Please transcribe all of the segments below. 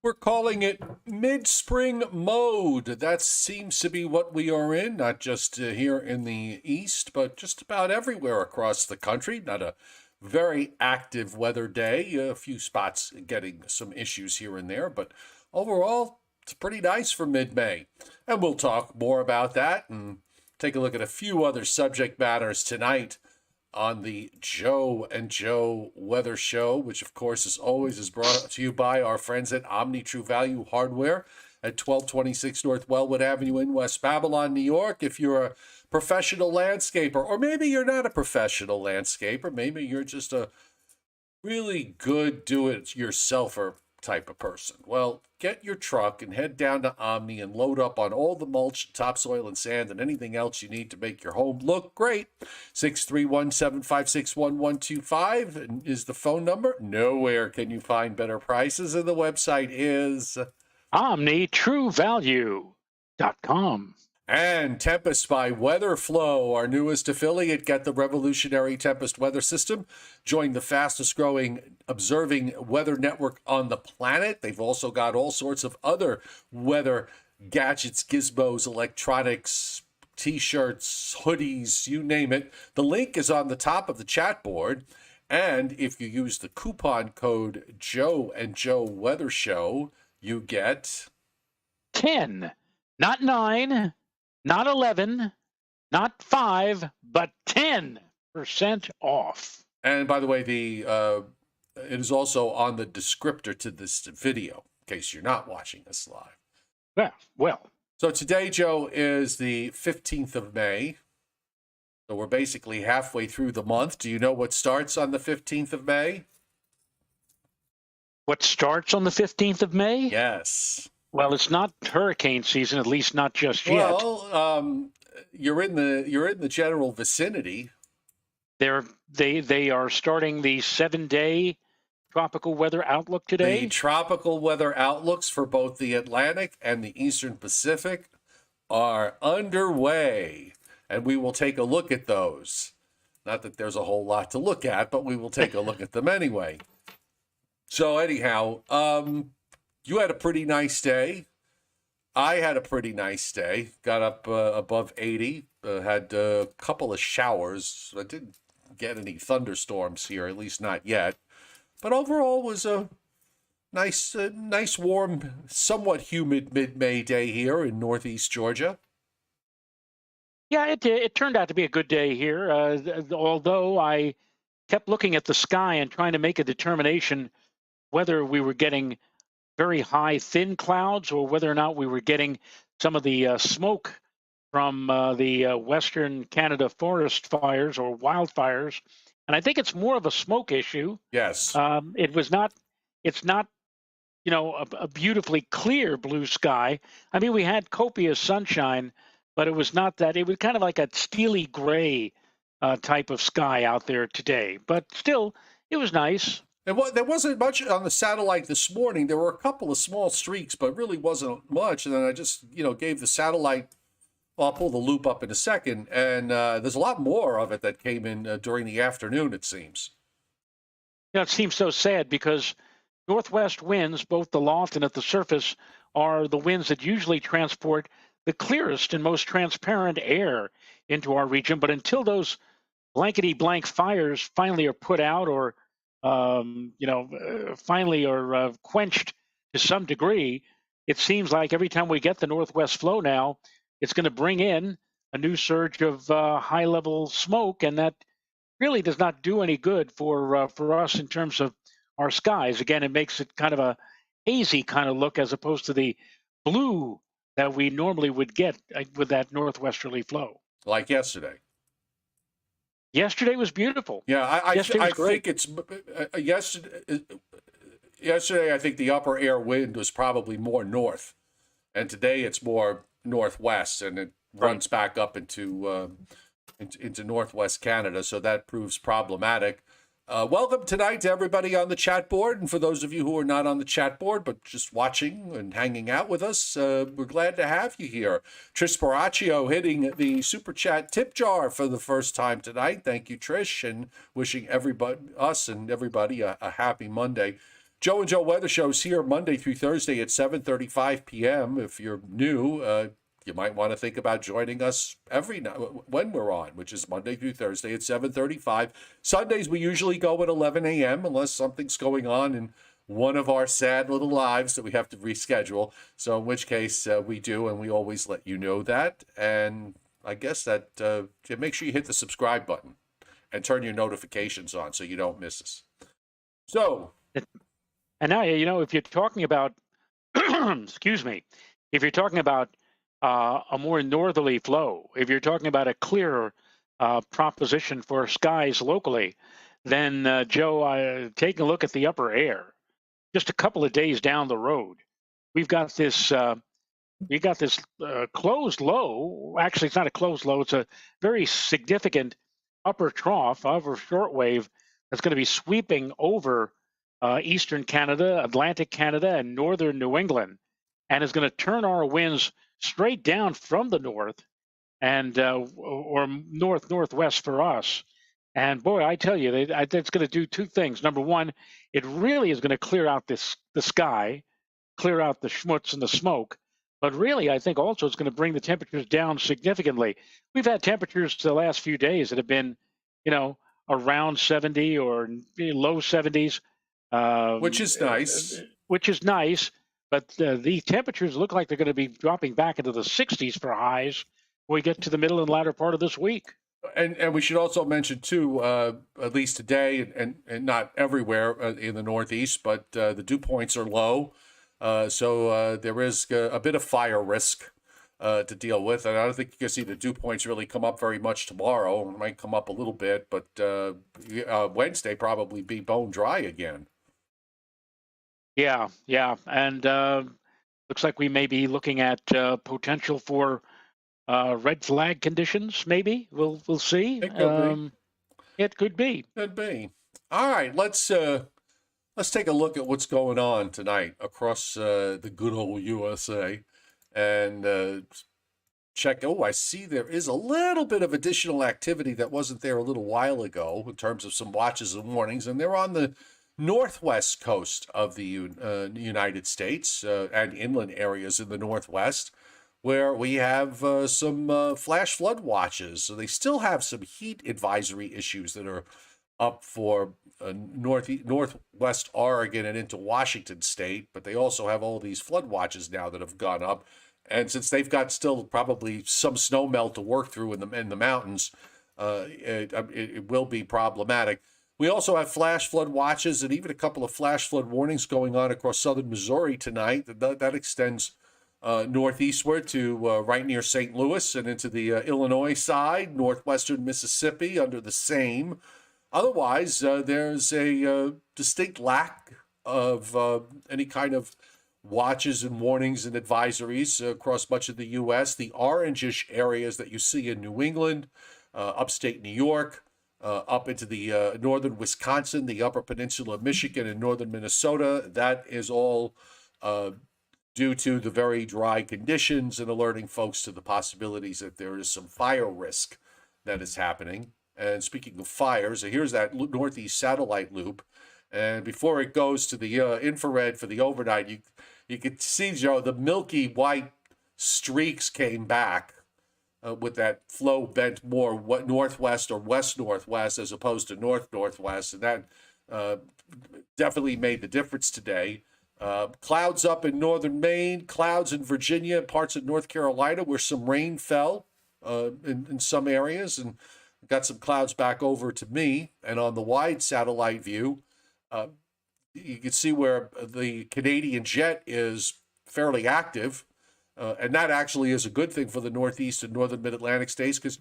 We're calling it mid-spring mode. That seems to be what we are in, not just here in the East, but just about everywhere across the country. Not a very active weather day. A few spots getting some issues here and there, but overall, it's pretty nice for mid-May. And we'll talk more about that and take a look at a few other subject matters tonight on the Joe and Joe Weather Show, which of course, as always, is brought to you by our friends at Omni True Value Hardware at 1226 North Wellwood Avenue in West Babylon, New York. If you're a professional landscaper, or maybe you're not a professional landscaper, maybe you're just a really good do-it-yourselfer type of person. Well, get your truck and head down to Omni and load up on all the mulch, topsoil, and sand, and anything else you need to make your home look great. 631-756-1125 is the phone number. Nowhere can you find better prices, and the website is OmniTrueValue.com. And Tempest by WeatherFlow, our newest affiliate. Get the revolutionary Tempest weather system. Join the fastest growing observing weather network on the planet. They've also got all sorts of other weather gadgets, gizmos, electronics, t-shirts, hoodies, you name it. The link is on the top of the chat board. And if you use the coupon code Joe and Joe Weather Show, you get 10, not 9. Not 11, not 5, but 10% off. And by the way, it is also on the descriptor to this video, in case you're not watching this live. Well. So today, Joe, is the 15th of May. So we're basically halfway through the month. Do you know what starts on the 15th of May? What starts on the 15th of May? Yes. Well, it's not hurricane season, at least not just yet. Well, you're in the general vicinity. They are starting the 7-day tropical weather outlook today. The tropical weather outlooks for both the Atlantic and the Eastern Pacific are underway, and we will take a look at those. Not that there's a whole lot to look at, but we will take a look at them anyway. So anyhow, you had a pretty nice day. I had a pretty nice day. Got up above 80. Had a couple of showers. I didn't get any thunderstorms here, at least not yet. But overall, was a nice, warm, somewhat humid mid-May day here in Northeast Georgia. Yeah, it turned out to be a good day here. Although I kept looking at the sky and trying to make a determination whether we were getting very high thin clouds or whether or not we were getting some of the smoke from the Western Canada forest fires or wildfires. And I think it's more of a smoke issue. Yes. It's not, a beautifully clear blue sky. I mean, we had copious sunshine, but it was not that. It was kind of like a steely gray type of sky out there today. But still, it was nice. And there wasn't much on the satellite this morning. There were a couple of small streaks, but really wasn't much. And then I just, gave the satellite, well, I'll pull the loop up in a second. And there's a lot more of it that came in during the afternoon, it seems. It seems so sad because northwest winds, both the loft and at the surface, are the winds that usually transport the clearest and most transparent air into our region. But until those blankety-blank fires finally are put out or finally are quenched to some degree, it seems like every time we get the northwest flow now, it's going to bring in a new surge of high-level smoke, and that really does not do any good for us in terms of our skies. Again, it makes it kind of a hazy kind of look as opposed to the blue that we normally would get with that northwesterly flow. Like yesterday. Yesterday was beautiful. Yeah, I think it's yesterday. I think the upper air wind was probably more north, and today it's more northwest, and it runs back up into northwest Canada. So that proves problematic. Welcome tonight to everybody on the chat board, and for those of you who are not on the chat board but just watching and hanging out with us, we're glad to have you here. Trish Sparaccio hitting the super chat tip jar for the first time tonight. Thank you, Trish, and wishing us and everybody a happy Monday. Joe and Joe Weather Show's here Monday through Thursday at 7:35 p.m. If you're new, you might want to think about joining us every night when we're on, which is Monday through Thursday at 7:35. Sundays we usually go at 11 a.m. unless something's going on in one of our sad little lives that we have to reschedule. So in which case we do, and we always let you know that. And I guess that make sure you hit the subscribe button and turn your notifications on so you don't miss us. So. And now, if you're talking about, excuse me, if you're talking about a more northerly flow, if you're talking about a clearer proposition for skies locally, then Joe, taking a look at the upper air, just a couple of days down the road, we've got this closed low. Actually, it's not a closed low. It's a very significant upper trough, upper shortwave that's going to be sweeping over eastern Canada, Atlantic Canada, and northern New England, and is going to turn our winds straight down from the north and or northwest for us. And boy, I tell you, it's going to do two things. Number one, it really is going to clear out the sky, clear out the schmutz and the smoke. But really, I think also it's going to bring the temperatures down significantly. We've had temperatures the last few days that have been, around 70 or low 70s. Which is nice. But the temperatures look like they're going to be dropping back into the 60s for highs when we get to the middle and latter part of this week. And we should also mention, too, at least today, and not everywhere in the Northeast, but the dew points are low. So there is a bit of fire risk to deal with. And I don't think you can see the dew points really come up very much tomorrow. It might come up a little bit, but Wednesday probably be bone dry again. Yeah. And looks like we may be looking at potential for red flag conditions, maybe. We'll see. It could be. It could be. Could be. All right, let's take a look at what's going on tonight across the good old USA, and check. Oh, I see there is a little bit of additional activity that wasn't there a little while ago in terms of some watches and warnings, and they're on the northwest coast of the United States and inland areas in the northwest, where we have some flash flood watches. So they still have some heat advisory issues that are up for northwest Oregon and into Washington State, but they also have all these flood watches now that have gone up. And since they've got still probably some snow melt to work through in the mountains, it will be problematic. We also have flash flood watches and even a couple of flash flood warnings going on across southern Missouri tonight. That extends northeastward to right near St. Louis and into the Illinois side, northwestern Mississippi under the same. Otherwise, there's a distinct lack of any kind of watches and warnings and advisories across much of the U.S. The orangish areas that you see in New England, upstate New York, up into the northern Wisconsin, the upper peninsula of Michigan, and northern Minnesota, that is all due to the very dry conditions and alerting folks to the possibilities that there is some fire risk that is happening. And speaking of fires, here's that northeast satellite loop. And before it goes to the infrared for the overnight, you could see, Joe, the milky white streaks came back with that flow bent more northwest or west-northwest as opposed to north-northwest. And that definitely made the difference today. Clouds up in northern Maine, clouds in Virginia, parts of North Carolina where some rain fell in some areas, and got some clouds back over to me. And on the wide satellite view, you can see where the Canadian jet is fairly active. And that actually is a good thing for the Northeast and Northern Mid-Atlantic states, because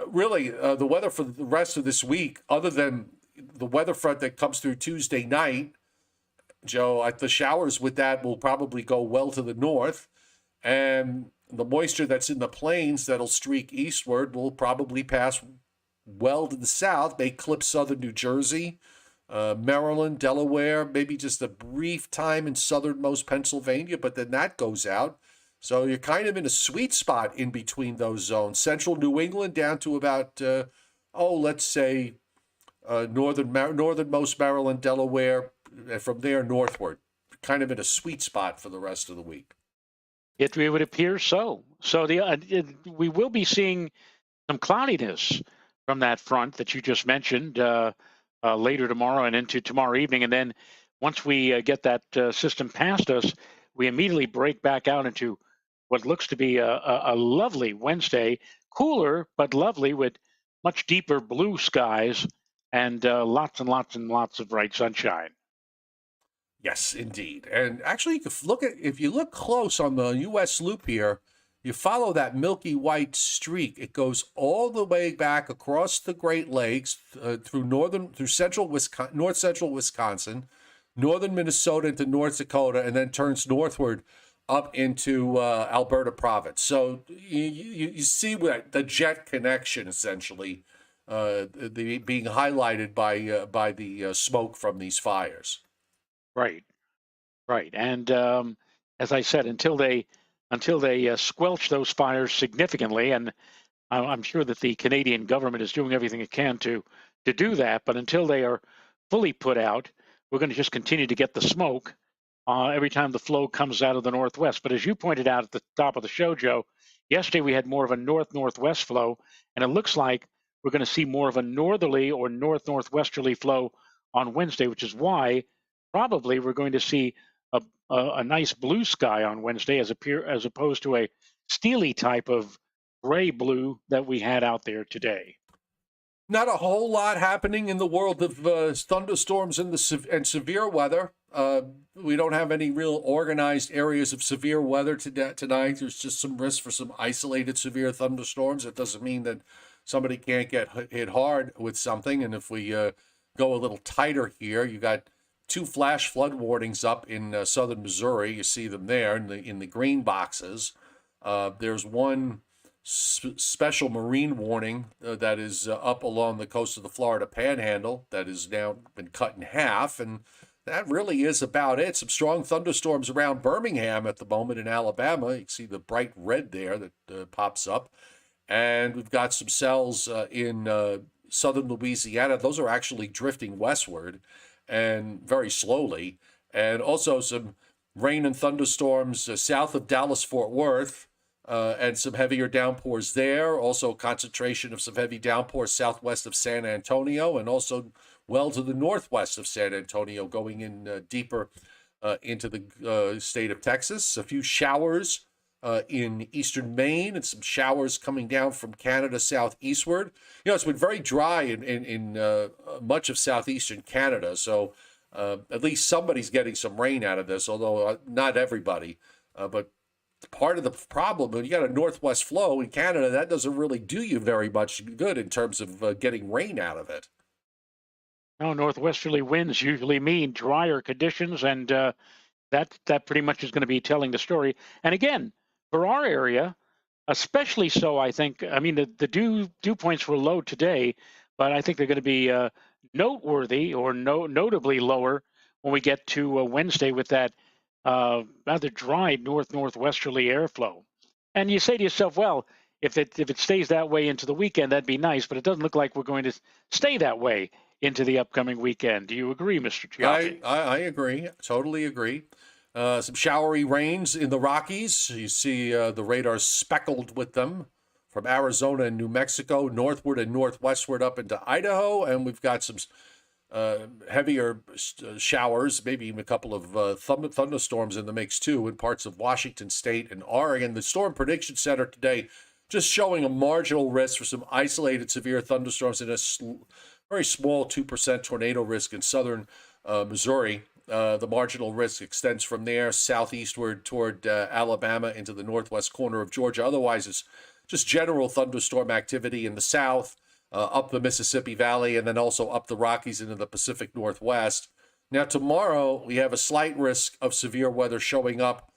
really the weather for the rest of this week, other than the weather front that comes through Tuesday night, Joe, the showers with that will probably go well to the north. And the moisture that's in the plains that'll streak eastward will probably pass well to the south, may clip southern New Jersey, Maryland, Delaware, maybe just a brief time in southernmost Pennsylvania, but then that goes out. So you're kind of in a sweet spot in between those zones. Central New England down to about, let's say northernmost Maryland, Delaware, and from there northward, kind of in a sweet spot for the rest of the week. It would appear so. So we will be seeing some cloudiness from that front that you just mentioned later tomorrow and into tomorrow evening. And then once we get that system past us, we immediately break back out into what looks to be a lovely Wednesday, cooler but lovely with much deeper blue skies and lots and lots and lots of bright sunshine. Yes, indeed. And actually, if you look close on the U.S. loop here, you follow that milky white streak. It goes all the way back across the Great Lakes through central Wisconsin, north central Wisconsin, northern Minnesota into North Dakota, and then turns northward up into Alberta province. So you see the jet connection essentially being highlighted by the smoke from these fires. Right, right. And as I said, until they squelch those fires significantly, and I'm sure that the Canadian government is doing everything it can to do that. But until they are fully put out, we're going to just continue to get the smoke every time the flow comes out of the northwest. But as you pointed out at the top of the show, Joe, yesterday we had more of a north-northwest flow, and it looks like we're going to see more of a northerly or north-northwesterly flow on Wednesday, which is why probably we're going to see a nice blue sky on Wednesday as opposed to a steely type of gray blue that we had out there today. Not a whole lot happening in the world of thunderstorms and severe weather. We don't have any real organized areas of severe weather tonight. There's just some risk for some isolated severe thunderstorms. It doesn't mean that somebody can't get hit hard with something. And if we go a little tighter here, you got 2 flash flood warnings up in southern Missouri. You see them there in the green boxes. There's one special marine warning that is up along the coast of the Florida Panhandle that has now been cut in half, and that really is about it. Some strong thunderstorms around Birmingham at the moment in Alabama. You can see the bright red there that pops up, and we've got some cells in southern Louisiana. Those are actually drifting westward and very slowly, and also some rain and thunderstorms south of Dallas-Fort Worth, and some heavier downpours there. Also, concentration of some heavy downpours southwest of San Antonio, and also well to the northwest of San Antonio, going in deeper into the state of Texas. A few showers in eastern Maine, and some showers coming down from Canada southeastward. It's been very dry in much of southeastern Canada, so at least somebody's getting some rain out of this, although not everybody. But part of the problem, when you got a northwest flow in Canada, that doesn't really do you very much good in terms of getting rain out of it. No, northwesterly winds usually mean drier conditions, and that pretty much is going to be telling the story. And again, for our area, especially so, I think. I mean, the dew points were low today, but I think they're going to be noteworthy or notably lower when we get to Wednesday with that rather dry northwesterly airflow. And you say to yourself, well, if it stays that way into the weekend, that'd be nice, but it doesn't look like we're going to stay that way into the upcoming weekend. Do you agree, Mr. Cioffi? I agree. Totally agree. Some showery rains in the Rockies. You see the radar speckled with them from Arizona and New Mexico, northward and northwestward up into Idaho. And we've got some heavier showers, maybe even a couple of thunderstorms in the mix too in parts of Washington State and Oregon. The Storm Prediction Center today just showing a marginal risk for some isolated severe thunderstorms and a very small 2% tornado risk in southern Missouri. The marginal risk extends from there southeastward toward Alabama into the northwest corner of Georgia. Otherwise, it's just general thunderstorm activity in the south, up the Mississippi Valley, and then also up the Rockies into the Pacific Northwest. Now, tomorrow, we have a slight risk of severe weather showing up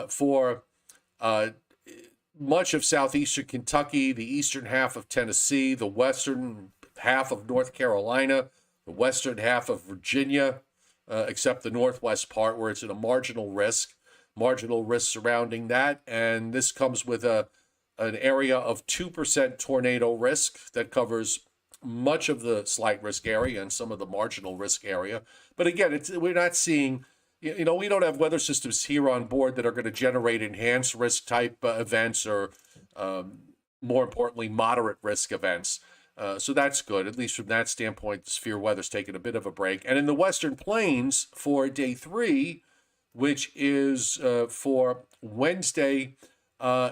for much of southeastern Kentucky, the eastern half of Tennessee, the western half of North Carolina, the western half of Virginia, except the northwest part where it's in a marginal risk surrounding that. And this comes with an area of 2% tornado risk that covers much of the slight risk area and some of the marginal risk area. But again, we're not seeing, we don't have weather systems here on board that are going to generate enhanced risk type events or, more importantly, moderate risk events. So that's good. At least from that standpoint, the severe weather's taken a bit of a break. And in the Western Plains for day 3, which is for Wednesday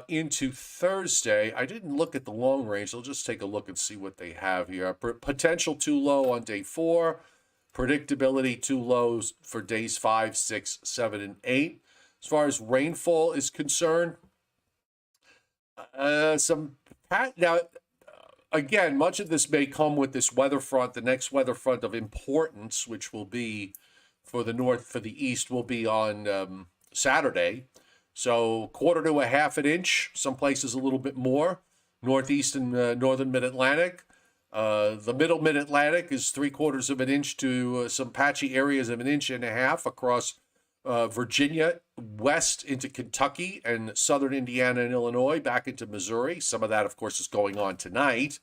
into Thursday, I didn't look at the long range. I'll just take a look and see what they have here. Potential too low on day 4. Predictability too low for days 5, 6, 7, and 8. As far as rainfall is concerned, now, again, much of this may come with this weather front. The next weather front of importance, which will be for the east, will be on Saturday. So 1/4 to 1/2 an inch, some places a little bit more. Northeast and northern mid-Atlantic. The middle mid-Atlantic is 3/4 of an inch to some patchy areas of 1.5 inches across Virginia, west into Kentucky and southern Indiana and Illinois, back into Missouri. Some of that, of course, is going on tonight,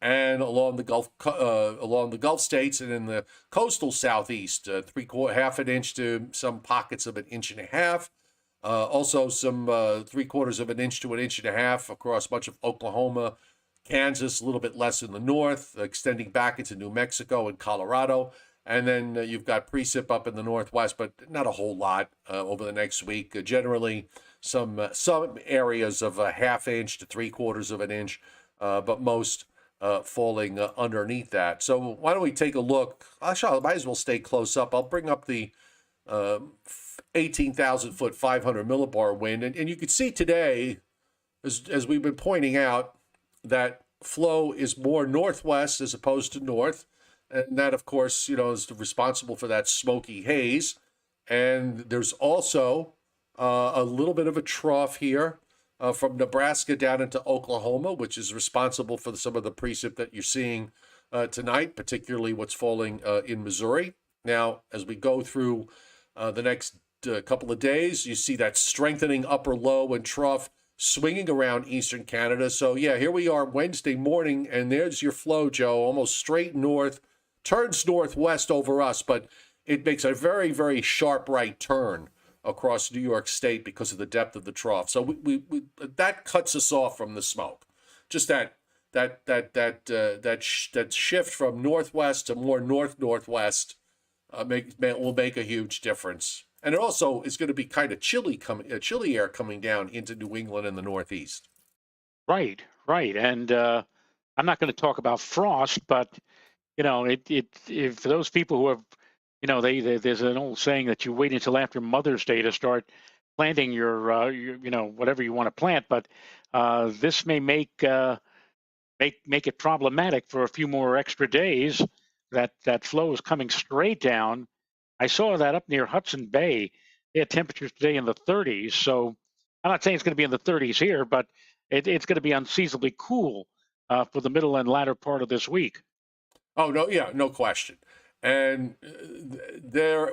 and along the Gulf states and in the coastal southeast, 1/4 an inch to some pockets of 1.5 inches. Also, some 3/4 of an inch to 1.5 inches across much of Oklahoma, Kansas, a little bit less in the north, extending back into New Mexico and Colorado. And then you've got precip up in the northwest, but not a whole lot over the next week. Generally, some areas of 1/2 inch to 3/4 of an inch, but most falling underneath that. So why don't we take a look? I might as well stay close up. I'll bring up the 18,000 foot 500 millibar wind, and you can see today, as we've been pointing out, that flow is more northwest as opposed to north. And that, of course, is responsible for that smoky haze. And there's also a little bit of a trough here from Nebraska down into Oklahoma, which is responsible for some of the precip that you're seeing tonight, particularly what's falling in Missouri. Now, as we go through the next couple of days, you see that strengthening upper low and trough swinging around eastern Canada. So, yeah, here we are Wednesday morning, and there's your flow, Joe, almost straight north. Turns northwest over us, but it makes a very, very sharp right turn across New York State because of the depth of the trough. So we that cuts us off from the smoke. Just that shift from northwest to more northwest will make a huge difference. And it also is going to be kind of chilly air coming down into New England and the Northeast. Right. And I'm not going to talk about frost, but if for those people who have, there's an old saying that you wait until after Mother's Day to start planting your whatever you want to plant. But this may make it problematic for a few more extra days. That flow is coming straight down. I saw that up near Hudson Bay. They had temperatures today in the 30s. So I'm not saying it's going to be in the 30s here, but it's going to be unseasonably cool for the middle and latter part of this week. Oh, no, yeah, no question. And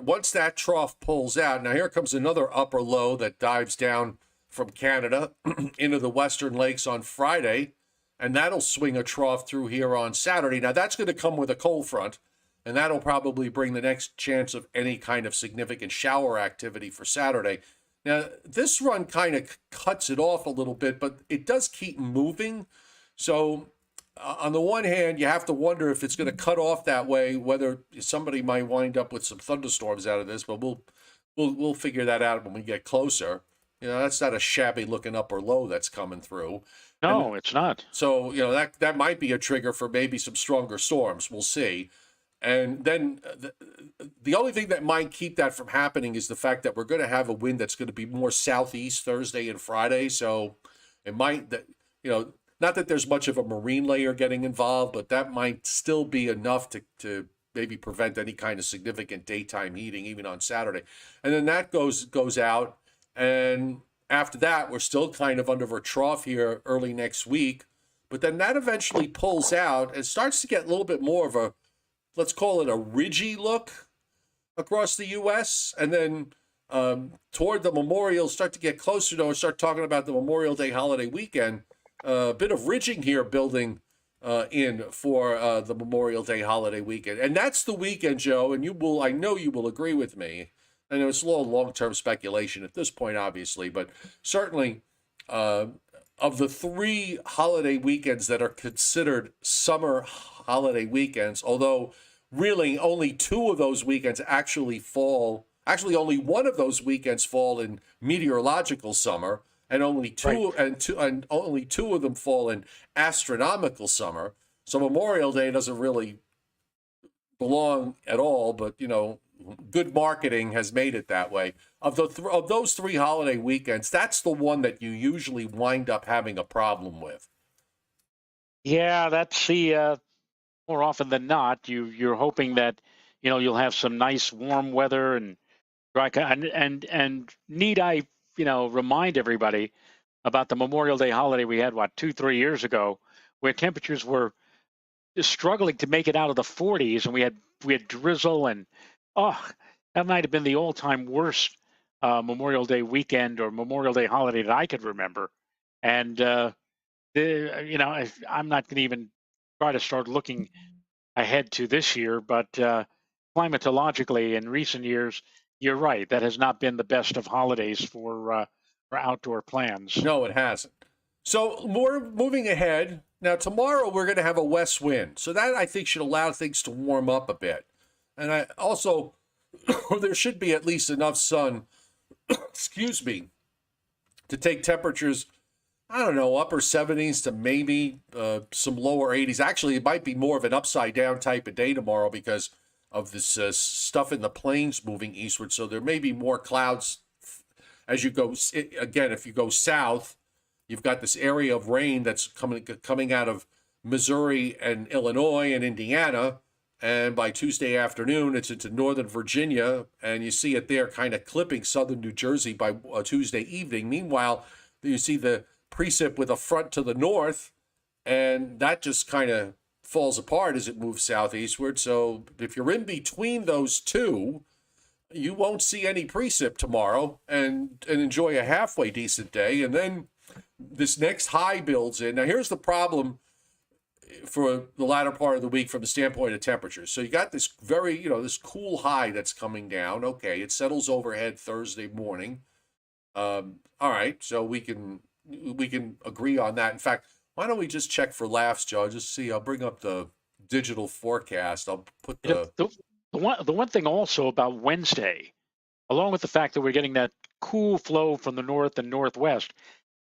once that trough pulls out, now here comes another upper low that dives down from Canada into the western lakes on Friday, and that'll swing a trough through here on Saturday. Now, that's going to come with a cold front, and that'll probably bring the next chance of any kind of significant shower activity for Saturday. Now, this run kind of cuts it off a little bit, but it does keep moving. So on the one hand, you have to wonder if it's going to cut off that way, whether somebody might wind up with some thunderstorms out of this, but we'll figure that out when we get closer. That's not a shabby looking upper low that's coming through. No, it's not. So, that might be a trigger for maybe some stronger storms. We'll see. And then the only thing that might keep that from happening is the fact that we're going to have a wind that's going to be more southeast Thursday and Friday. So it might, not that there's much of a marine layer getting involved, but that might still be enough to maybe prevent any kind of significant daytime heating, even on Saturday. And then that goes out. And after that, we're still kind of under a trough here early next week. But then that eventually pulls out and starts to get a little bit more of a, let's call it a ridgy look across the U.S. And then toward the Memorial, start to get closer to, and start talking about the Memorial Day holiday weekend. A bit of ridging here building in for the Memorial Day holiday weekend, and that's the weekend, Joe. And I know you will agree with me. I know it's a little long-term speculation at this point, obviously, but certainly uh, of the three holiday weekends that are considered summer holiday weekends, although really only two of those weekends actually fall. Actually, only one of those weekends fall in meteorological summer, and Right. and only two of them fall in astronomical summer. So Memorial Day doesn't really belong at all, but good marketing has made it that way. Of those three holiday weekends, that's the one that you usually wind up having a problem with. Yeah, that's the more often than not, you're hoping that you'll have some nice warm weather and dry. And need I remind everybody about the Memorial Day holiday we had, what, 2 3 years ago, where temperatures were just struggling to make it out of the 40s, and we had drizzle, and oh, that might have been the all-time worst Memorial Day weekend or Memorial Day holiday that I could remember. And I'm not going to even try to start looking ahead to this year, but climatologically in recent years, you're right. That has not been the best of holidays for outdoor plans. No, it hasn't. So more moving ahead. Now tomorrow we're going to have a west wind, so that I think should allow things to warm up a bit. And I also there should be at least enough sun, excuse me, to take temperatures, I don't know, upper 70s to maybe some lower 80s. Actually, it might be more of an upside down type of day tomorrow because of this stuff in the plains moving eastward. So there may be more clouds as you go. Again, if you go south, you've got this area of rain that's coming out of Missouri and Illinois and Indiana. And by Tuesday afternoon, it's into northern Virginia, and you see it there kind of clipping southern New Jersey by Tuesday evening. Meanwhile, you see the precip with a front to the north, and that just kind of falls apart as it moves southeastward. So if you're in between those two, you won't see any precip tomorrow and enjoy a halfway decent day. And then this next high builds in. Now, here's the problem for the latter part of the week from the standpoint of temperatures. So you got this this cool high that's coming down. Okay, it settles overhead Thursday morning. All right, so we can agree on that. In fact, why don't we just check for laughs, Joe? Just see. I'll bring up the digital forecast. I'll put You know, the the one thing also about Wednesday, along with the fact that we're getting that cool flow from the north and northwest,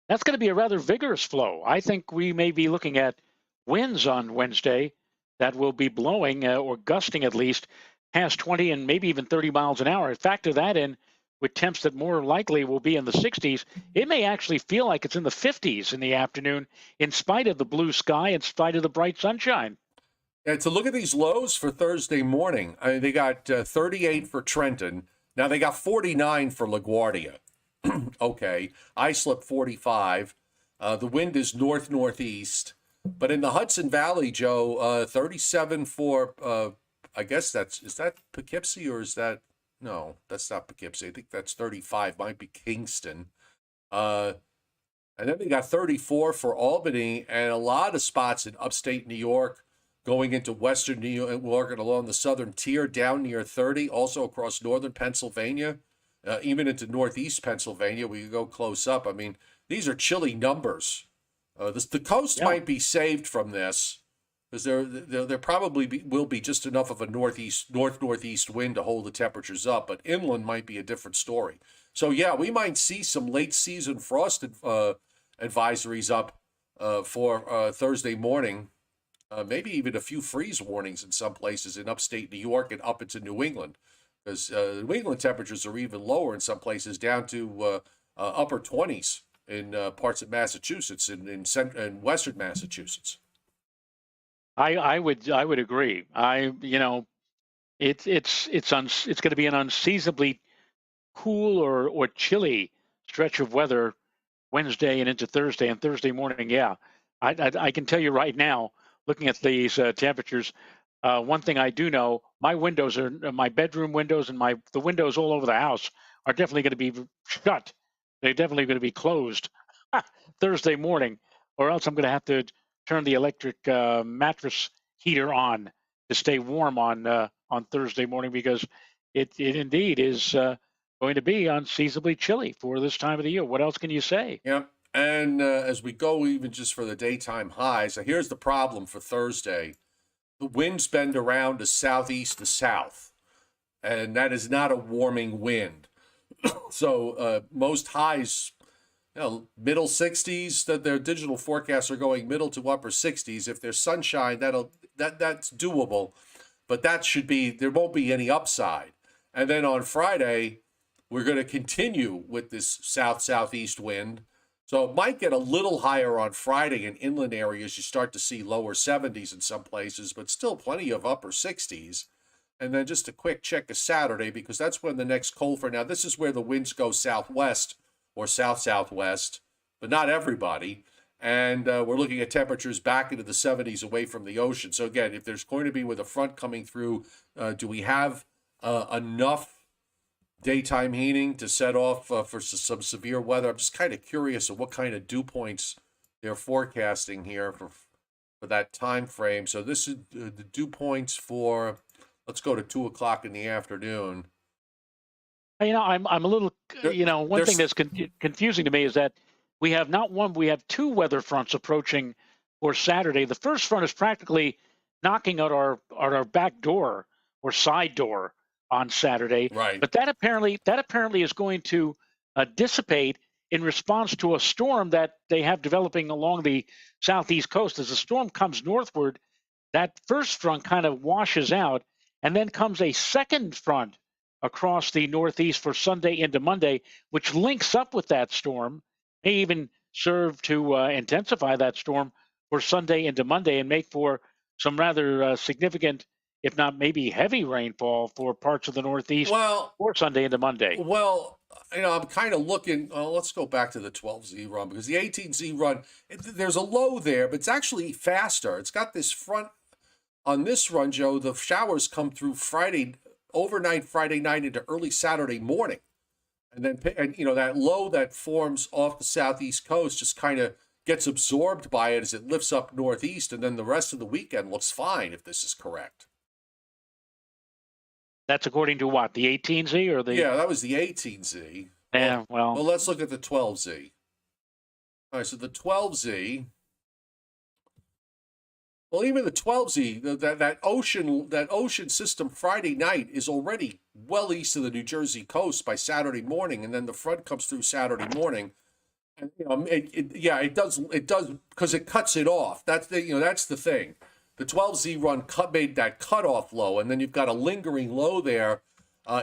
that's going to be a rather vigorous flow. I think we may be looking at winds on Wednesday that will be blowing or gusting at least past 20 and maybe even 30 miles an hour. Factor that in with temps that more likely will be in the 60s. It may actually feel like it's in the 50s in the afternoon, in spite of the blue sky, in spite of the bright sunshine. and to look at these lows for Thursday morning. I mean, they got 38 for Trenton. Now they got 49 for LaGuardia. Okay, Islip 45. The wind is north northeast, but in the Hudson Valley, Joe, 37 for. I guess is that Poughkeepsie or is that no? That's not Poughkeepsie. I think that's 35. Might be Kingston. Uh, and then they got 34 for Albany, and a lot of spots in upstate New York, going into western New York and along the southern tier, down near 30. Also across northern Pennsylvania, even into northeast Pennsylvania, we go close up. I mean, these are chilly numbers. The coast Yeah. might be saved from this because there probably will be just enough of a northeast wind to hold the temperatures up, but inland might be a different story. So yeah, we might see some late season frost advisories up for Thursday morning. Maybe even a few freeze warnings in some places in upstate New York and up into New England, because New England temperatures are even lower in some places, down to upper 20s in parts of Massachusetts and in western Massachusetts. I would agree. It's going to be an unseasonably cool or chilly stretch of weather Wednesday and into Thursday and Thursday morning. Yeah, I can tell you right now, looking at these temperatures, one thing I do know: my bedroom windows and the windows all over the house are definitely going to be shut. They're definitely going to be closed Thursday morning, or else I'm going to have to turn the electric mattress heater on to stay warm on Thursday morning, because it indeed is going to be unseasonably chilly for this time of the year. What else can you say? Yep. And as we go, even just for the daytime highs, here's the problem for Thursday. The winds bend around to southeast to south, and that is not a warming wind. So most highs, middle 60s. That their digital forecasts are going middle to upper 60s. If there's sunshine, that's doable, but there won't be any upside. And then on Friday, we're going to continue with this southeast wind. So it might get a little higher on Friday in inland areas. You start to see lower 70s in some places, but still plenty of upper 60s. And then just a quick check of Saturday, because that's when the next cold front. Now, this is where the winds go southwest or south-southwest, but not everybody. And we're looking at temperatures back into the 70s away from the ocean. So again, if there's going to be with a front coming through, do we have enough daytime heating to set off for some severe weather? I'm just kind of curious of what kind of dew points they're forecasting here for that time frame. So this is the dew points for, let's go to 2 o'clock in the afternoon. I'm a little, one thing that's confusing to me is that we have not one, we have two weather fronts approaching for Saturday. The first front is practically knocking at our back door or side door on Saturday. Right. But that apparently is going to dissipate in response to a storm that they have developing along the southeast coast. As the storm comes northward, that first front kind of washes out, and then comes a second front across the northeast for Sunday into Monday, which links up with that storm, may even serve to intensify that storm for Sunday into Monday and make for some rather significant, if not maybe heavy rainfall for parts of the Northeast for Sunday into Monday. Well, I'm kind of looking. Let's go back to the 12Z run, because the 18Z run, there's a low there, but it's actually faster. It's got this front on this run, Joe. The showers come through overnight Friday night into early Saturday morning. And then, that low that forms off the southeast coast just kind of gets absorbed by it as it lifts up northeast. And then the rest of the weekend looks fine, if this is correct. That's according to what? The 18Z or the? Yeah, that was the 18Z. Yeah, well, let's look at the 12Z. All right, so the 12Z. Well, even the 12Z, that ocean system Friday night is already well east of the New Jersey coast by Saturday morning, and then the front comes through Saturday morning. And it does because it cuts it off. That's the thing. The 12Z run made that cutoff low, and then you've got a lingering low there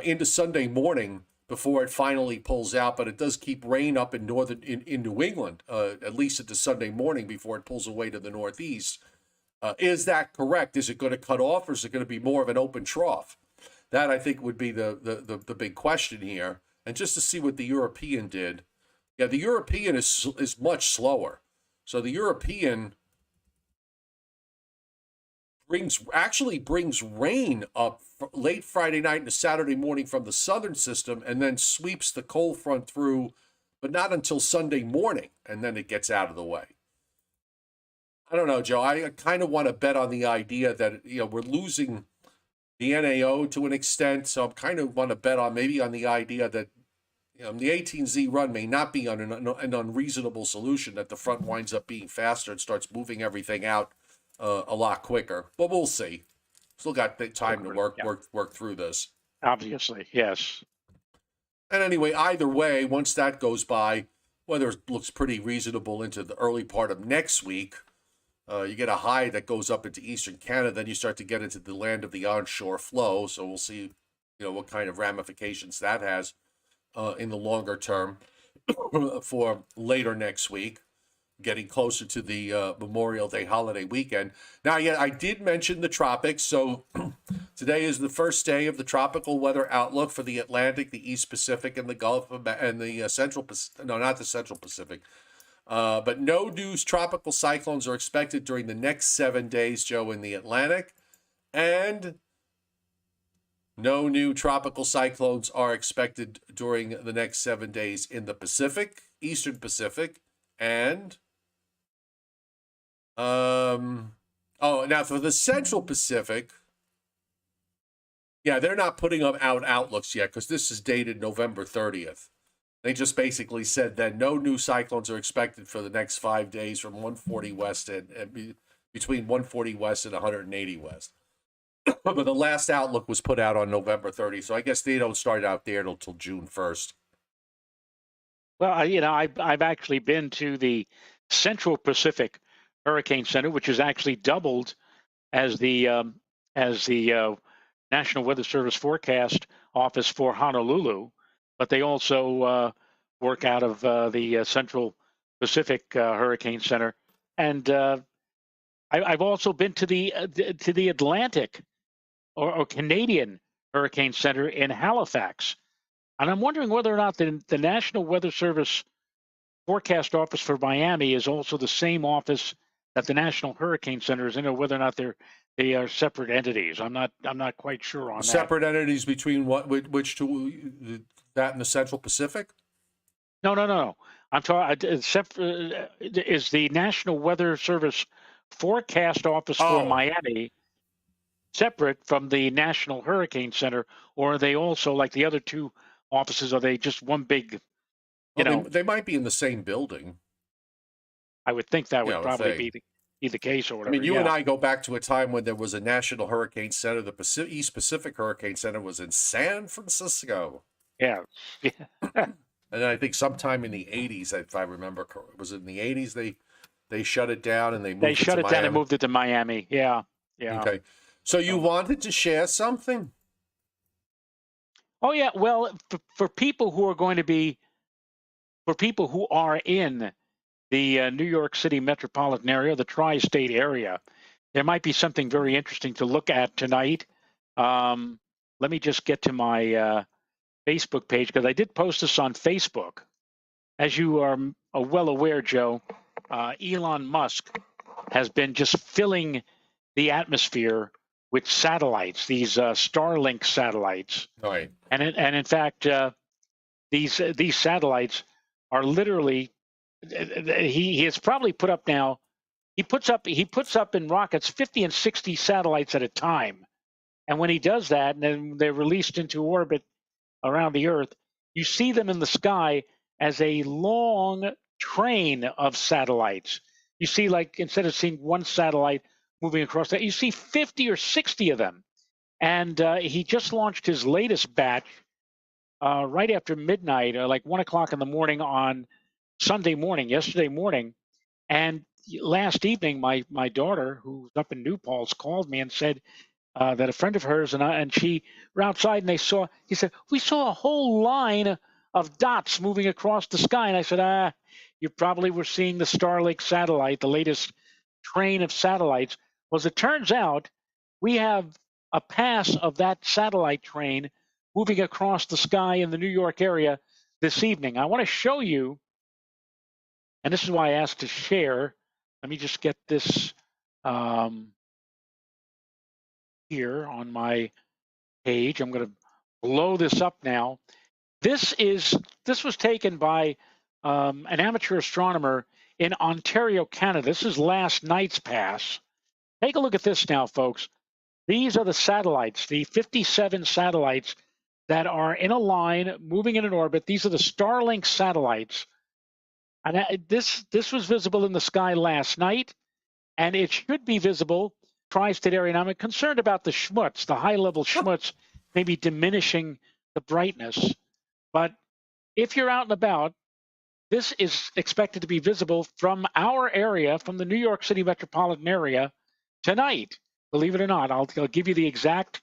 into Sunday morning before it finally pulls out. But it does keep rain up in in New England, at least into Sunday morning before it pulls away to the northeast. Is that correct? Is it going to cut off, or is it going to be more of an open trough? That, I think, would be the big question here. And just to see what the European did. Yeah, the European is much slower. So the European brings rain up late Friday night into Saturday morning from the southern system, and then sweeps the cold front through, but not until Sunday morning, and then it gets out of the way. I don't know, Joe. I kind of want to bet on the idea that we're losing the NAO to an extent, so I'm kind of want to bet on the idea that the 18Z run may not be an unreasonable solution, that the front winds up being faster and starts moving everything out a lot quicker. But we'll see. Still got the time to work through this. Obviously, yes. And anyway, either way, once that goes by, weather looks pretty reasonable into the early part of next week. You get a high that goes up into eastern Canada, then you start to get into the land of the onshore flow. So we'll see, what kind of ramifications that has in the longer term for later next week, getting closer to the Memorial Day holiday weekend. Now, I did mention the tropics. So today is the first day of the tropical weather outlook for the Atlantic, the East Pacific, and the Gulf and the Central Pacific. No, not the Central Pacific. But no new tropical cyclones are expected during the next 7 days, Joe, in the Atlantic. And no new tropical cyclones are expected during the next 7 days in the Pacific, Eastern Pacific, and Oh, now for the Central Pacific, yeah, they're not putting up out outlooks yet because this is dated November 30th. They just basically said that no new cyclones are expected for the next 5 days from 140 west and between 140 west and 180 west. But the last outlook was put out on November 30th, so I guess they don't start out there till June 1st. Well, I've actually been to the Central Pacific Hurricane Center, which is actually doubled as the National Weather Service forecast office for Honolulu, but they also work out of the Central Pacific Hurricane Center, and I've also been to the Atlantic or Canadian Hurricane Center in Halifax, and I'm wondering whether or not the National Weather Service forecast office for Miami is also the same office that the National Hurricane Center is in, or whether or not they are separate entities. I'm not quite sure on that. Separate entities between which two? That and the Central Pacific? No. I'm talking. Is the National Weather Service forecast office for Miami separate from the National Hurricane Center, or are they also like the other two offices? Are they just one big? They might be in the same building. I would think that would probably be the case, or whatever. I mean, you and I go back to a time when there was a National Hurricane Center. The East Pacific Hurricane Center was in San Francisco. Yeah. And I think sometime in the 80s, if I remember, was it in the 80s they shut it down and they shut it down and moved it to Miami. Yeah. Okay. So you wanted to share something? Oh yeah. Well, for people who are in the New York City metropolitan area, the tri-state area, there might be something very interesting to look at tonight. Let me just get to my Facebook page, because I did post this on Facebook. As you are well aware, Joe, Elon Musk has been just filling the atmosphere with satellites, these Starlink satellites. Right. And in fact, these satellites are literally, he has probably put up now, he puts up in rockets 50 and 60 satellites at a time. And when he does that, and then they're released into orbit around the Earth, you see them in the sky as a long train of satellites. You see, like, instead of seeing one satellite moving across that, you see 50 or 60 of them. And he just launched his latest batch right after midnight, like 1 o'clock in the morning on yesterday morning. And last evening, my daughter, who's up in New Paltz, called me and said that a friend of hers and she were outside, and he said, we saw a whole line of dots moving across the sky. And I said, you probably were seeing the Starlink satellite, the latest train of satellites. Well, as it turns out, we have a pass of that satellite train moving across the sky in the New York area this evening. I want to show you, and this is why I asked to share. Let me just get this here on my page. I'm going to blow this up now. This was taken by an amateur astronomer in Ontario, Canada. This is last night's pass. Take a look at this now, folks. These are the satellites, the 57 satellites that are in a line, moving in an orbit. These are the Starlink satellites. And this was visible in the sky last night, and it should be visible tri-state area. Now, I'm concerned about the schmutz, the high-level schmutz, maybe diminishing the brightness. But if you're out and about, this is expected to be visible from our area, from the New York City metropolitan area, tonight. Believe it or not, I'll give you the exact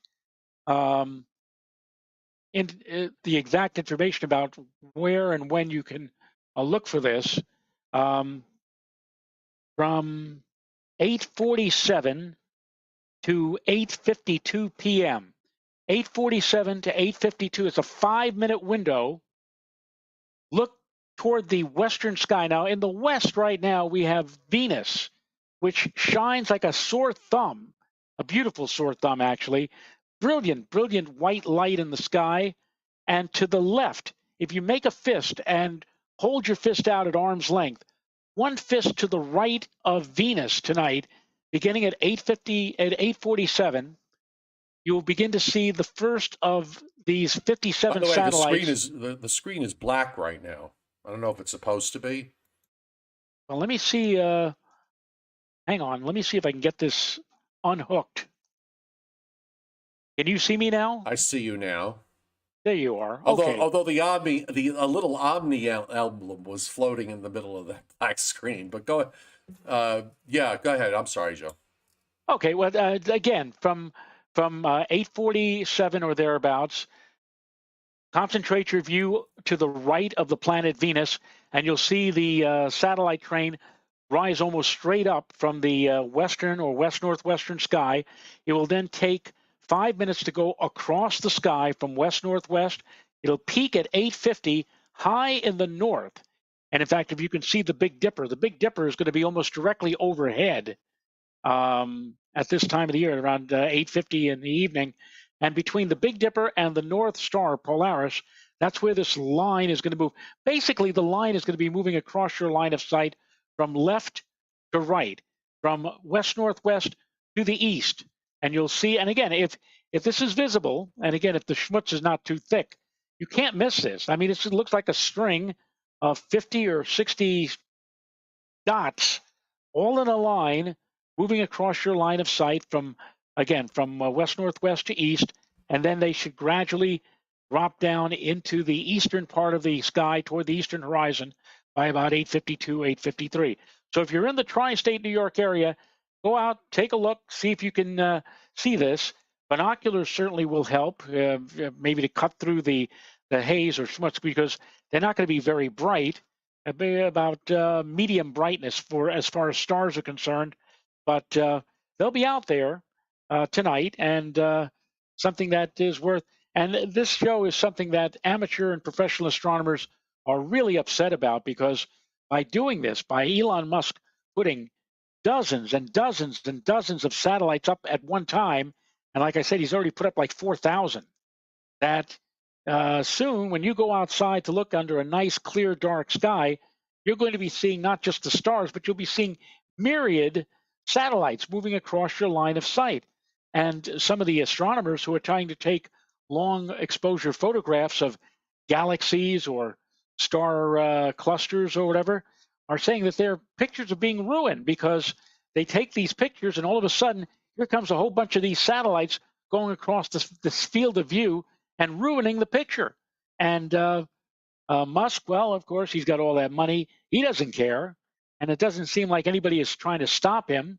information about where and when you can look for this. From 8:47 to 8:52 p.m. 8:47 to 8:52 is a 5-minute window. Look toward the western sky. Now, in the west right now, we have Venus, which shines like a sore thumb, a beautiful sore thumb, actually. Brilliant, brilliant white light in the sky. And to the left, if you make a fist and hold your fist out at arm's length, one fist to the right of Venus tonight, beginning at 8:47. You will begin to see the first of these By 57 the way, satellites. the screen is black right now. I don't know if it's supposed to be. Well, let me see. Hang on. Let me see if I can get this unhooked. Can you see me now? I see you now. There you are. Although, Okay. although a little Omni emblem was floating in the middle of that black screen. But yeah, go ahead. I'm sorry, Joe. Okay. Well, again, from 8:47 or thereabouts, concentrate your view to the right of the planet Venus, and you'll see the satellite train rise almost straight up from the western or west northwestern sky. It will then take 5 minutes to go across the sky from west northwest. It'll peak at 8:50 high in the north. And in fact, if you can see the Big Dipper is going to be almost directly overhead at this time of the year, around 8:50 in the evening. And between the Big Dipper and the North Star Polaris, that's where this line is going to move. Basically, the line is going to be moving across your line of sight from left to right, from west northwest to the east. And you'll see, and again, if this is visible, and again, if the schmutz is not too thick, you can't miss this. I mean, it looks like a string of 50 or 60 dots all in a line moving across your line of sight from, again, from west northwest to east, and then they should gradually drop down into the eastern part of the sky toward the eastern horizon by about 8:52, 8:53. So if you're in the tri-state New York area, go out, take a look, see if you can see this. Binoculars certainly will help, maybe to cut through the haze or smuts, because they're not going to be very bright. It'll be about medium brightness for as far as stars are concerned, but they'll be out there tonight, and something that is worth. And this show is something that amateur and professional astronomers are really upset about, because by doing this, by Elon Musk putting dozens and dozens and dozens of satellites up at one time, and like I said, he's already put up like 4,000. That soon, when you go outside to look under a nice, clear, dark sky, you're going to be seeing not just the stars, but you'll be seeing myriad satellites moving across your line of sight. And some of the astronomers who are trying to take long exposure photographs of galaxies or star clusters or whatever are saying that their pictures are being ruined, because they take these pictures and all of a sudden here comes a whole bunch of these satellites going across this field of view and ruining the picture. And Musk, well, of course, he's got all that money. He doesn't care. And it doesn't seem like anybody is trying to stop him.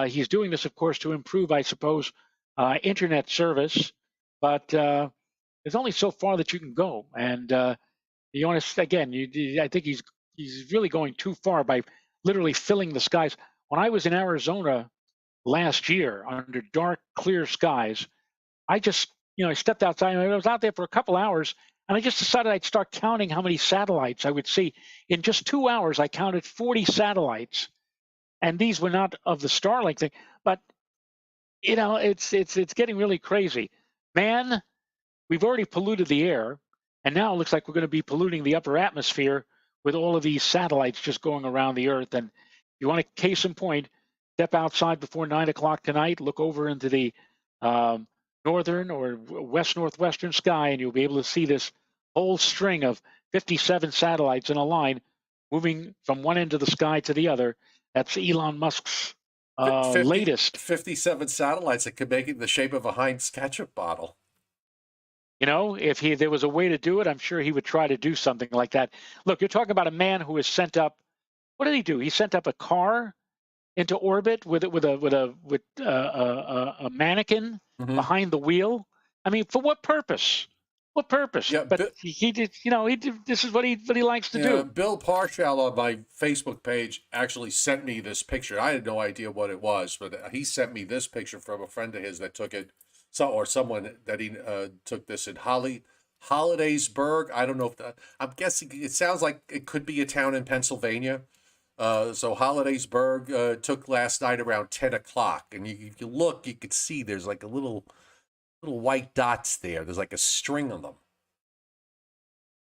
He's doing this, of course, to improve, I suppose, internet service. But there's only so far that you can go. And you want to, again, I think he's really going too far by literally filling the skies. When I was in Arizona last year under dark, clear skies, I just, I stepped outside. I was out there for a couple hours, and I just decided I'd start counting how many satellites I would see. In just 2 hours, I counted 40 satellites, and these were not of the Starlink thing. But it's getting really crazy. Man, we've already polluted the air, and now it looks like we're going to be polluting the upper atmosphere with all of these satellites just going around the Earth. And if you want a case in point, step outside before 9 o'clock tonight, look over into the northern or west northwestern sky, and you'll be able to see this whole string of 57 satellites in a line moving from one end of the sky to the other. That's Elon Musk's 50, latest. 57 satellites that could make it in the shape of a Heinz ketchup bottle. If there was a way to do it, I'm sure he would try to do something like that. Look, you're talking about a man who has sent up. What did he do? He sent up a car into orbit with a mannequin behind the wheel. I mean, for what purpose? What purpose? Yeah, but he did. He did. This is what he likes to do. Bill Parshall on my Facebook page actually sent me this picture. I had no idea what it was, but he sent me this picture from a friend of his that took it. Or someone that he took this in Hollidaysburg. I don't know if I'm guessing it sounds like it could be a town in Pennsylvania. So Hollidaysburg took last night around 10 o'clock. And if you look, you could see there's like a little white dots there. There's like a string of them.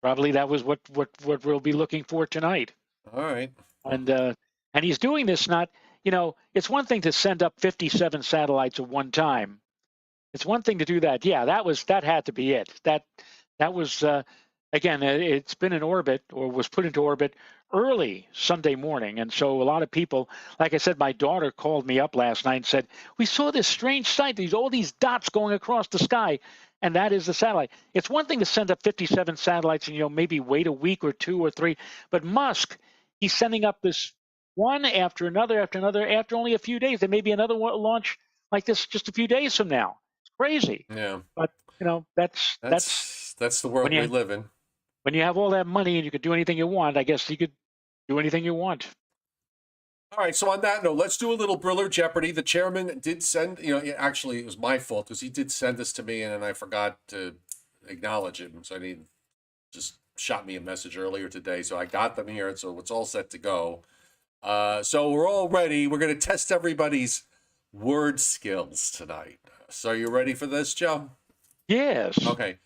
Probably that was what we'll be looking for tonight. All right. And he's doing this not, it's one thing to send up 57 satellites at one time. It's one thing to do that. Yeah, that had to be it. That was again, it's been in orbit or was put into orbit early Sunday morning, and so a lot of people, like I said, my daughter called me up last night and said we saw this strange sight. All these dots going across the sky, and that is the satellite. It's one thing to send up 57 satellites and maybe wait a week or two or three, but Musk, he's sending up this one after another after another. After only a few days, there may be another launch like this just a few days from now. Crazy. Yeah. But that's the world we live in. When you have all that money and you could do anything you want, I guess you could do anything you want. All right. So on that note, let's do a little Briller Jeopardy. The chairman did send, actually it was my fault because he did send this to me and I forgot to acknowledge him. So he just shot me a message earlier today. So I got them here. So it's all set to go. So we're all ready. We're going to test everybody's word skills tonight. So are you ready for this, Joe? Yes. Okay.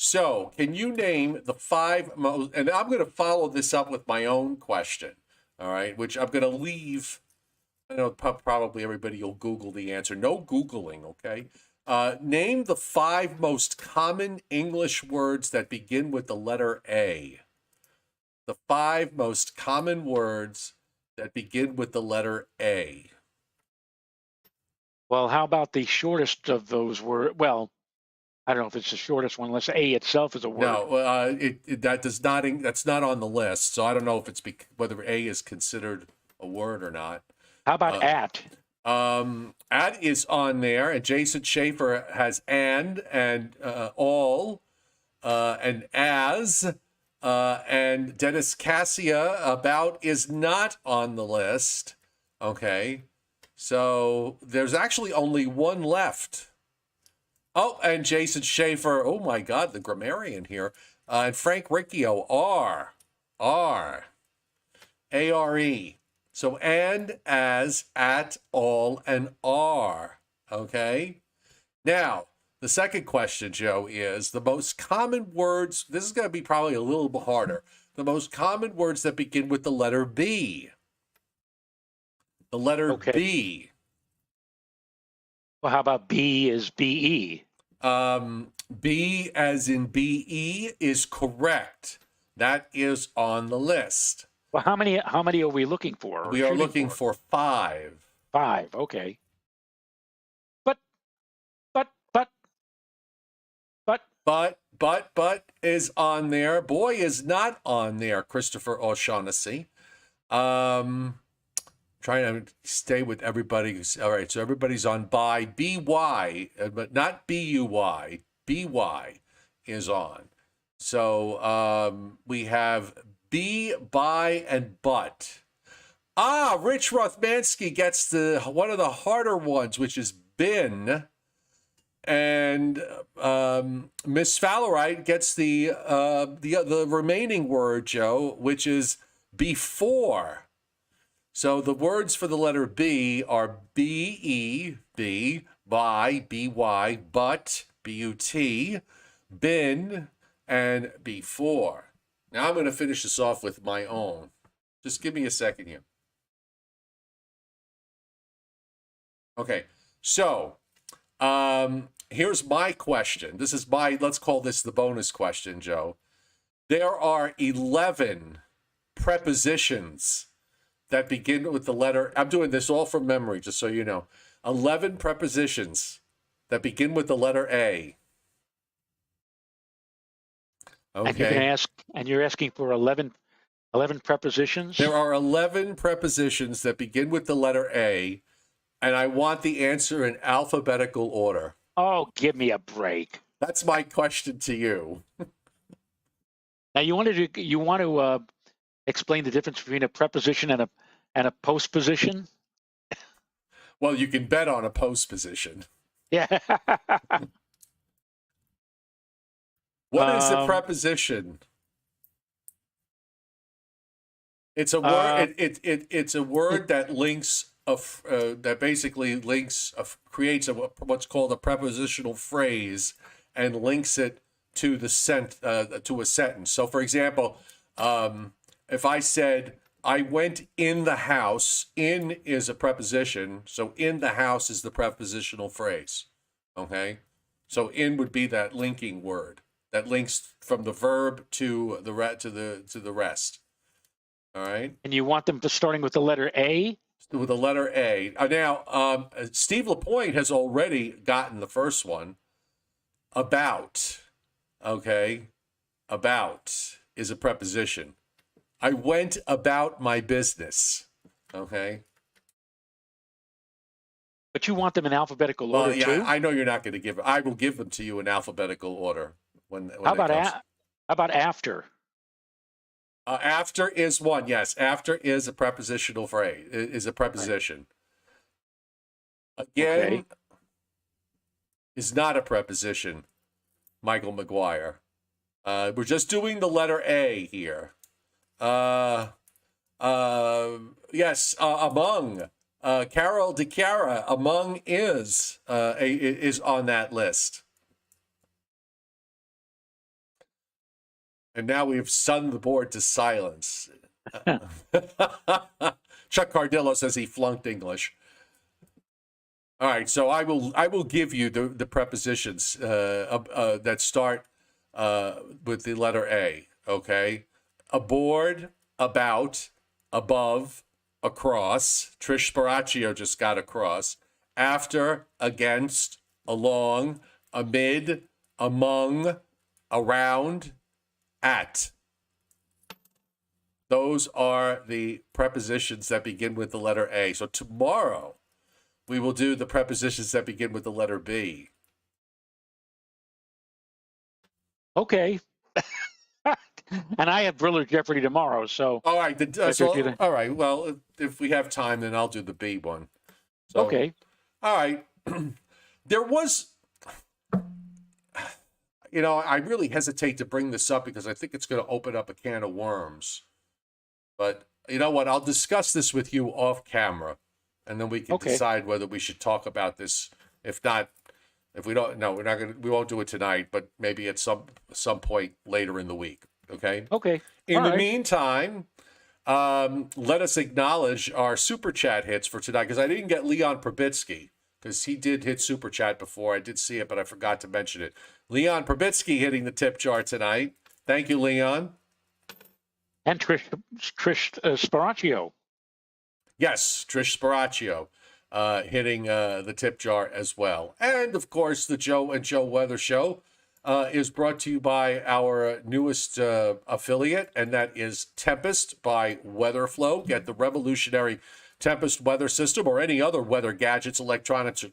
So can you name the 5 most, and I'm going to follow this up with my own question, all right, which I'm going to leave. I know probably everybody will Google the answer. No Googling, okay? Name the 5 most common English words that begin with the letter A. The 5 most common words that begin with the letter A. Well, how about the shortest of those words? Well, I don't know if it's the shortest one, unless A itself is a word. No, that's not on the list. So I don't know if it's whether A is considered a word or not. How about at? At is on there, and Jason Schaefer has and all, and as, and Dennis Cassia about is not on the list. Okay. So there's actually only one left. Oh, and Jason Schaefer. Oh my God, the grammarian here. And Frank Riccio are, A-R-E. So and, as, at, all, and are. Okay. Now, the second question, Joe, is the most common words. This is going to be probably a little bit harder. The most common words that begin with the letter B. The letter B. Well, how about B is B-E? B as in B-E is correct. That is on the list. Well, how many are we looking for? We are looking for 5. 5, okay. But is on there. Boy is not on there, Christopher O'Shaughnessy. Trying to stay with everybody. All right, so everybody's on by. B-Y, but not B-U-Y. B-Y is on. So we have be, by, and but. Rich Rothmansky gets one of the harder ones, which is been. And Miss Fallerite gets the remaining word, Joe, which is before. So the words for the letter B are B-E, B, by, B-Y, but, B-U-T, been, and before. Now I'm going to finish this off with my own. Just give me a second here. Okay, so here's my question. This is let's call this the bonus question, Joe. There are 11 prepositions that begin with the letter, I'm doing this all from memory, just so you know. 11 prepositions that begin with the letter A. Okay. And you're asking for 11 prepositions? There are 11 prepositions that begin with the letter A, and I want the answer in alphabetical order. Oh, give me a break. That's my question to you. Now, you want to explain the difference between a preposition and a postposition? Well, you can bet on a postposition. Yeah. What is a preposition? It's a word. It's a word that links that basically creates what's called a prepositional phrase and links it to a sentence. So, for example, if I said I went in the house. In is a preposition, so in the house is the prepositional phrase. Okay, so in would be that linking word that links from the verb to the rest. All right, And you want them starting with the letter A? with the letter A. Now, Steve Lapointe has already gotten the first one. About. Okay, about is a preposition. I went about my business. Okay. But you want them in alphabetical Well, order yeah, too? I know you're not going to give. I will give them to you in alphabetical order when How it about comes. how about after? After is one. Yes, after is a prepositional phrase. Is a preposition. Again, Okay. is not a preposition. Michael McGuire. We're just doing the letter A here. Yes, among. Carol DeCiara, among is on that list. And now we've stunned the board to silence. Chuck Cardillo says he flunked English. All right, so I will give you the prepositions that start with the letter A. Okay, aboard, about, above, across. Trish Sparacchio just got across. After, against, along, amid, among, around, at. Those are the prepositions that begin with the letter A. So tomorrow we will do the prepositions that begin with the letter B. Okay. And I have Briller Jeopardy tomorrow, so. All right. All right. Well, if we have time, then I'll do the B one. So, okay. All right. There was, I really hesitate to bring this up because I think it's going to open up a can of worms. But you know what? I'll discuss this with you off camera, and then we can decide whether we should talk about this. If not, if we don't, no, we won't do it tonight, but maybe at some point later in the week. Okay. Okay. In the meantime, let us acknowledge our super chat hits for tonight, because I didn't get Leon Probitsky, because he did hit super chat before. I did see it, but I forgot to mention it. Leon Probitsky hitting the tip jar tonight. Thank you, Leon. And Trish Sparacchio. Yes, Trish Sparacchio hitting the tip jar as well. And, of course, the Joe and Joe Weather Show is brought to you by our newest affiliate, and that is Tempest by WeatherFlow. Get the revolutionary Tempest weather system or any other weather gadgets, electronics,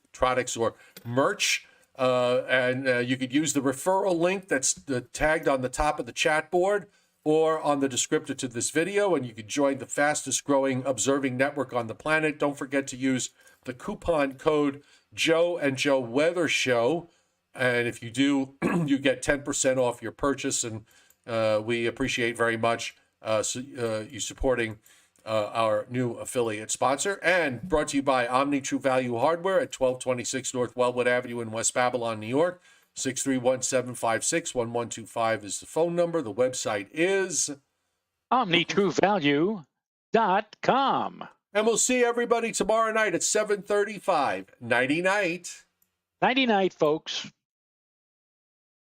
or merch. And you could use the referral link that's tagged on the top of the chat board or on the descriptor to this video, and you can join the fastest growing observing network on the planet. Don't forget to use the coupon code Joe and Joe Weather Show. And if you do, you get 10% off your purchase, and we appreciate very much you supporting our new affiliate sponsor. And brought to you by Omni True Value Hardware at 1226 North Wellwood Avenue in West Babylon, New York. 631-756-1125 is the phone number. The website is OmniTrueValue.com. And we'll see everybody tomorrow night at 7:35. Nighty night. Nighty night, folks.